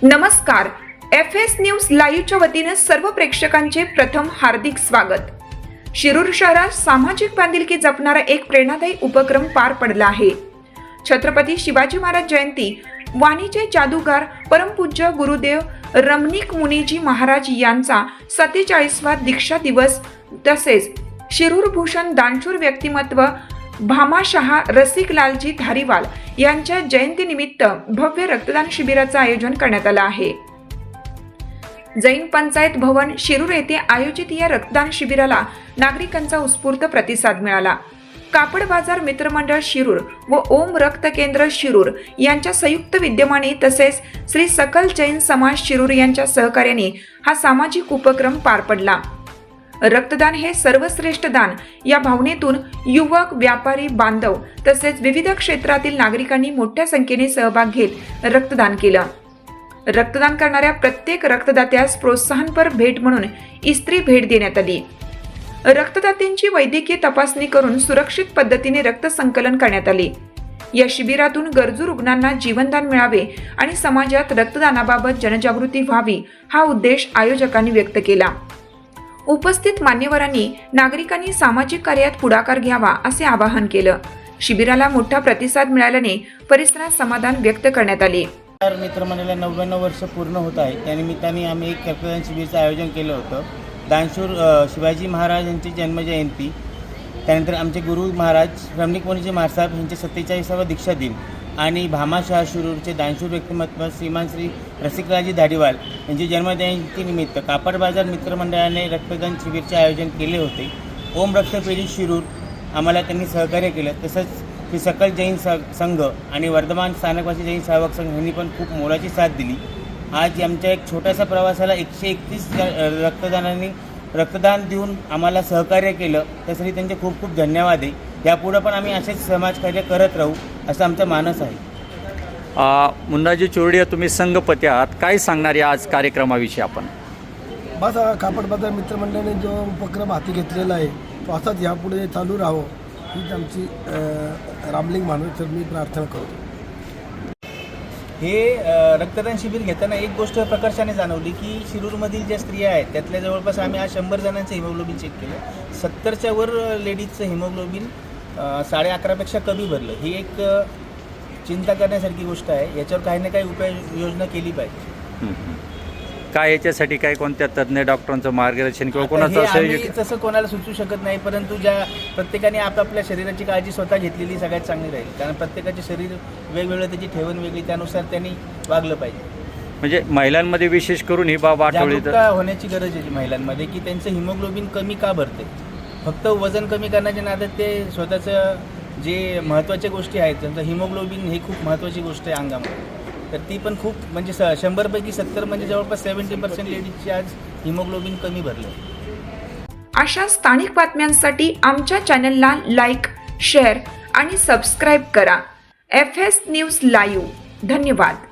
नमस्कार. FS news लाईव्हच्या वतीने सर्व प्रेक्षकांचे प्रथम हार्दिक स्वागत. शिरूर शहरात सामाजिक बांधिलकी जपणारा एक प्रेरणादायी उपक्रम पार पडला आहे. छत्रपती शिवाजी महाराज जयंती वाणीचे जादूगार परमपूज्य गुरुदेव रमणीक मुनीजी महाराज यांचा 47वा दीक्षा दिवस तसेच शिरूर भूषण दानशूर व्यक्तिमत्व भामाशाह रसिकलालजी धारीवाल यांच्या जयंतीनिमित्त भव्य रक्तदान शिबिराचं आयोजन करण्यात आलं आहे. जैन पंचायत भवन शिरूर येथे आयोजित या रक्तदान शिबिराला नागरिकांचा उत्स्फूर्त प्रतिसाद मिळाला. कापड बाजार मित्रमंडळ शिरूर व ओम रक्त केंद्र शिरूर यांच्या संयुक्त विद्यमाने तसेच श्री सकल जैन समाज शिरूर यांच्या सहकार्याने हा सामाजिक उपक्रम पार पडला. रक्तदान हे सर्वश्रेष्ठ दान या भावनेतून युवक, व्यापारी, बांधव तसेच विविध क्षेत्रातील नागरिकांनी मोठ्या संख्येने सहभाग घेत रक्तदान केलं. रक्तदान करणाऱ्या प्रत्येक रक्तदात्यास प्रोत्साहनपर भेट म्हणून इस्त्री भेट देण्यात आली. रक्तदात्यांची वैद्यकीय तपासणी करून सुरक्षित पद्धतीने रक्त संकलन करण्यात आले. या शिबिरातून गरजू रुग्णांना जीवनदान मिळावे आणि समाजात रक्तदानाबाबत जनजागृती व्हावी हा उद्देश आयोजकांनी व्यक्त केला. उपस्थित मान्यवरांनी नागरिकांनी सामाजिक कार्यात पुढाकार घ्यावा असे आवाहन केलं. शिबिराला मोठा प्रतिसाद मिळाल्याने परिसरात समाधान व्यक्त करण्यात आले. मित्रमंडळाला 99 वर्ष पूर्ण होत आहे. त्यानिमित्ताने आम्ही एक रक्तदान शिबिराचं आयोजन केलं होतं. दानशूर शिवाजी महाराज यांची जन्मजयंती, त्यानंतर आमचे गुरु महाराज रमणीक मुनीजी महाराज यांचे 47वा दीक्षा दिन आणि भामाशाह शिरूरचे दानशूर व्यक्तिमत्व श्रीमान श्री रसिकलालजी धारीवाल यांची जन्मजयंतीनिमित्त कापड बाजार मित्रमंडळाने रक्तदान शिबिरचे आयोजन केले होते. ओम रक्तपेढी शिरूर आम्हाला त्यांनी सहकार्य केलं. तसंच श्री सकल जैन संघ आणि वर्धमान स्थानकवासी जैन सेवक संघ यांनी पण खूप मोलाची साथ दिली. आज आमच्या एक छोट्याशा प्रवासाला 131 रक्तदानांनी रक्तदान देऊन आम्हाला सहकार्य केलं. त्यासाठी त्यांचे खूप खूप धन्यवाद आहे. यापुढं पण आम्ही असेच समाजकार्य करत राहू असं आमचं मानस आहे. मुन्नाजी चोरडिया, तुम्ही संघपती आहात, काय सांगणार या आज कार्यक्रमाविषयी आपण? बस कापड बाजार मित्रमंडळाने जो उपक्रम हाती घेतलेला आहे तो असाच यापुढे चालू राहावं हीच आमची रामलिंग मानून मी प्रार्थना करतो. हे रक्तदान शिबिर घेताना एक गोष्ट प्रकर्षाने जाणवली की शिरूरमधील ज्या स्त्रिया आहेत त्यातल्या जवळपास आम्ही आज 100 जणांचं हिमोग्लोबिन चेक केलं. 70च्या वर लेडीजचं हिमोग्लोबिन 11.5पेक्षा कमी भरलं. ही एक चिंता करण्यासारखी गोष्ट आहे. याच्यावर काही ना काही उपाययोजना केली पाहिजे. काय याच्यासाठी काय कोणत्या तज्ज्ञ डॉक्टरांचं मार्गदर्शन किंवा कोणाचं असं तसं कोणाला सुचवू शकत नाही, परंतु ज्या प्रत्येकाने आपापल्या शरीराची काळजी स्वतः घेतलेली सगळ्यात चांगली राहील. कारण प्रत्येकाचे शरीर वेगवेगळं, त्याची ठेवण वेगळी, त्यानुसार त्यांनी वागलं पाहिजे. म्हणजे महिलांमध्ये विशेष करून ही बाब आठवली होण्याची गरज आहे महिलांमध्ये की त्यांचं हिमोग्लोबिन कमी का भरते. फक्त वजन कमी करण्याच्या नादात ते स्वतःचं जे महत्त्वाच्या गोष्टी आहेत, त्यांचं हिमोग्लोबिन ही खूप महत्त्वाची गोष्ट आहे अंगामध्ये. तर ती पण खूप म्हणजे 100पैकी 70 म्हणजे जवळपास 70% लेडीजची आज हिमोग्लोबिन कमी भरलं. अशा स्थानिक बातम्यांसाठी आमच्या चॅनलला लाईक, शेअर आणि सबस्क्राईब करा. FS news live. धन्यवाद.